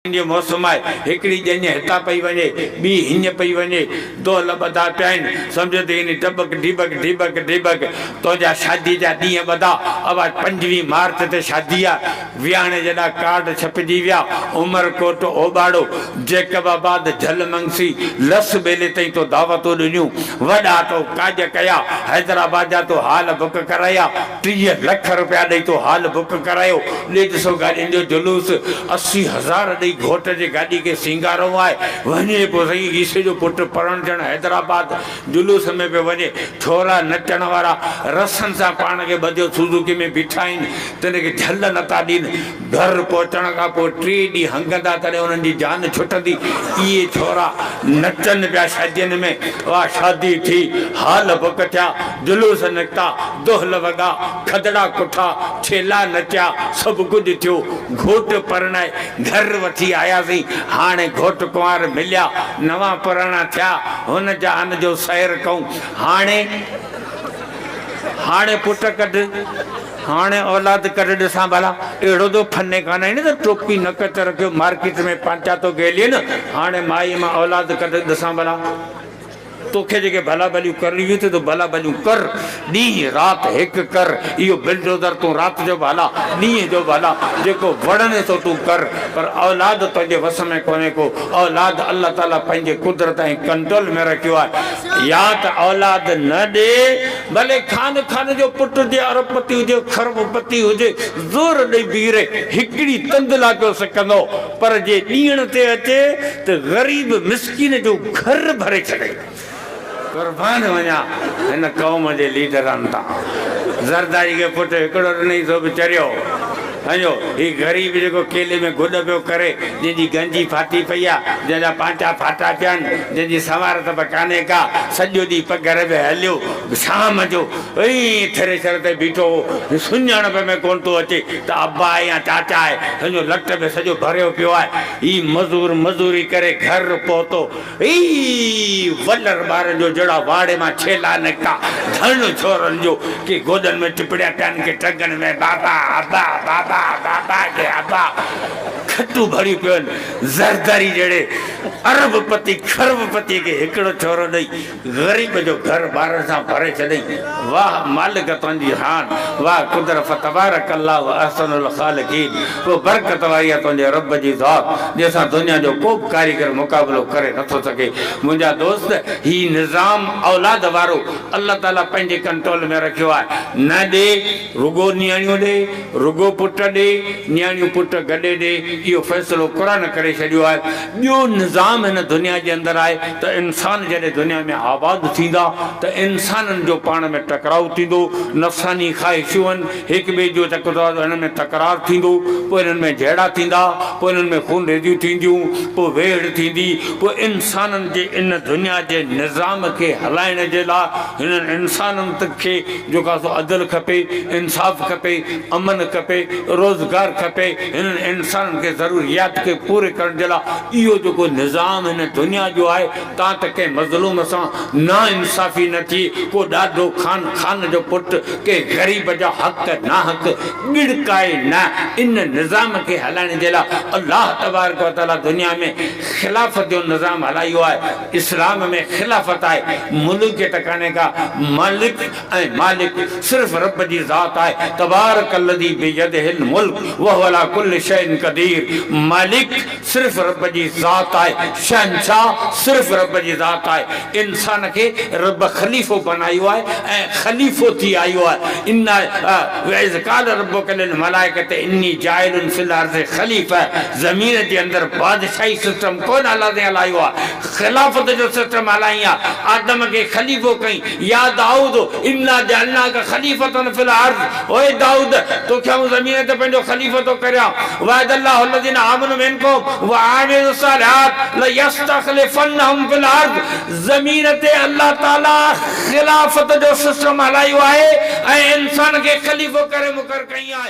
मौसम है हिकड़ी जन हिता पई वने बी हिन पई वने दोल बदा पैन समझ ते इन टबक ढिबक ढिबक ढिबक तो जा शादी जा दी बदा अब 25 मार्च ते शादी आ वियाणे जदा कार्ड छपजी विया उमरकोट ओबाड़ो जेकबाबाद झलमंगसी लस बेले तई तो दावतो दिनियो वडा तो काज कया हैदराबाद जा तो हाल बुक कराया 30 लाख रुपया दई तो हाल बुक करायो 150 गाड़ी जो जुलूस 80,000 दई घोट जे गाड़ी के सिंगारो आए वने पो सही ईसे जो पुट पढ़ण जण हैदराबाद जुलूस में पे वने छोरा नचण वाला रसन सा पाण के बदियो सुजुकी में बिठाइन तने के झल नता दीन घर पहुंचण का पो 3 डी हंगदा तने उनन जी जान छुटदी ये छोरा नचन पिया शादियन में वा शादी थी हाल बुक था जुलूस निकता दोहल वगा खदड़ा कुठा छेला नचा सब कुछ थियो घोट परणाए घर वठी आया सी हाने घोट कुंवार मिलिया नवा पुराणा थिया हुन जा अन जो सैर कहूं हाने हाने पुट कढ हाने औलाद कढ ॾिसां भला अहिड़ो तो फने कान आहे न त टोपी नक ते रखियो मार्केट में पांचा तो गेलिए न हाने माई मां औलाद कढ ॾिसां भला तोखे जेके भला भलियूं करणी थे तो भला भलियूं कर डी रात एक कर यो बिल्डोजर तू रात जो भला डी जो भला जेको वड़ने तो तू कर पर औलाद तुझे वस में कोने को औलाद अल्लाह ताला पंहिंजे कुदरत ऐं कंट्रोल में रखियो आहे या त औलाद न दे भले खान खान जो पुट जे अरबपति हुजे खरबपति हुजे जोर ॾेई बीरे हिकड़ी तंदला कयो सघंदो पर जे ॾींहण ते अचे त ग़रीब मिस्किन जो घर भरे छॾे कुर्बान वञा हिन क़ौम जे लीडरनि तां ज़रदारी के पुट हिकिड़ो ॾिनई सो बि चरियो हंजो ही गरीब जेको केले में गुॾ पियो करे जंहिंजी गंजी फाटी पई आहे जंहिंजा पांचा फाटा पिया आहिनि जंहिंजी सवार त कान्हे का सॼो ॾींहुं पघर में हलियो शाम जो ई थ्रेशर ते बीठो सुञाणप में कोन थो अचे त अब्बा आहे या चाचा आहे हंजो लट में सॼो भरियो पियो आहे ही मज़ूर मज़ूरी करे घर पहुतो ई वलर ॿारनि जो जहिड़ा वाड़े मां छेला निकिता धन छोरनि जो की गोदनि में टिपड़िया पिया आहिनि की टंगनि में बाबा अब्बा बाबा बाबा के अब्बा खटू भरी पियो ज़रदारी जड़े अरबपति खरबपति के हिकिड़ो छोरो ॾेई ग़रीब जो घर ॿारनि सां भरे छॾई वाह मालिक तुंहिंजी हान वाह कुदरत तबारक अल्लाह अहसनुल खालिकीन को बरकत वारी आहे तुंहिंजे रब जी ज़ात जंहिंसां दुनिया जो को बि कारीगर मुक़ाबिलो करे नथो सघे मुंहिंजा दोस्त ही निज़ाम औलाद वारो अल्लाह ताला पंहिंजे कंट्रोल में रखियो आहे न ॾे रुगो नियाणियूं ॾे रुगो पुट ॾे नियाणियूं पुट गॾे ॾे इहो फ़ैसिलो क़ुरान करे छॾियो आहे ॿियो निज़ाम हिन दुनिया जे अंदरि आहे त इंसान जॾहिं दुनिया में आबाद थींदा त इंसाननि जो पाण में टकराव थींदो नफ़सानी ख़्वाहिशूं आहिनि हिक ॿिए जो जेको हिन में तकरार थींदो पोइ हिननि में जहिड़ा थींदा पोइ हिननि में खून रेजियूं थींदियूं पोइ वेड़ थींदी पोइ इंसाननि जे इन दुनिया जे निज़ाम खे हलाइण जे लाइ हिननि इंसाननि खे जेका सो अदल खपे इंसाफ़ खपे अमन खपे रोज़गार खपे हिननि इंसाननि खे ज़रूरियात के पूरे करण जे लाइ इहो जेको निज़ाम हिन दुनिया जो आहे तव्हां त कंहिं मज़लूम सां ना इंसाफ़ी न थी को ॾाढो खान जो पुट के ग़रीब जा हक़ ना हक़ गिड़काए न इन निज़ाम के हलाइण जे लाइ अल्लाह तबारक व तआला दुनिया में खिलाफ़त जो निज़ाम हलायो आहे इस्लाम में खिलाफ़त आहे मुल्क के टकाने का मालिक ऐं मालिक सिर्फ़ रब जी ज़ात आहे तबारकल्लज़ी बियदिहिल मुल्क व हुवा अला कुल्लि शैइन क़दीर मालिक सिर्फ़ रब जी ज़ात आहे शहंशाह सिर्फ़ रब जी ज़ात आहे इंसान के रब ख़लीफ़ो बनायो आहे ऐं ख़लीफ़ो थी आयो आहे इन्ना वइज़ क़ाल रब्बुका लिल मलाइकति इन्नी जाइलुन फिल अर्ज़ि ख़लीफ़ा ज़मीन जे अंदरि बादशाही सिस्टम कोन हलायो आहे ख़िलाफ़त जो सिस्टम हलाई आहे आदम के ख़लीफ़ो कई या दाऊद इन्ना जअलनाका ख़लीफ़तन फिल अर्ज़ ओए दाऊद तोखे आऊं ज़मीन ते पंहिंजो ख़लीफ़ो थो करियां वअदल्लाहु अल्लज़ीना आमनु मिनकुम व आमिलु सलात लयस्तख़लिफ़न्नहुम फिल अर्ज़ ज़मीन ते अल्लाह ताला खिलाफत जो सिस्टम हलायो आहे ऐं इंसान के ख़लीफ़ो करे मुक़रर कई आहे।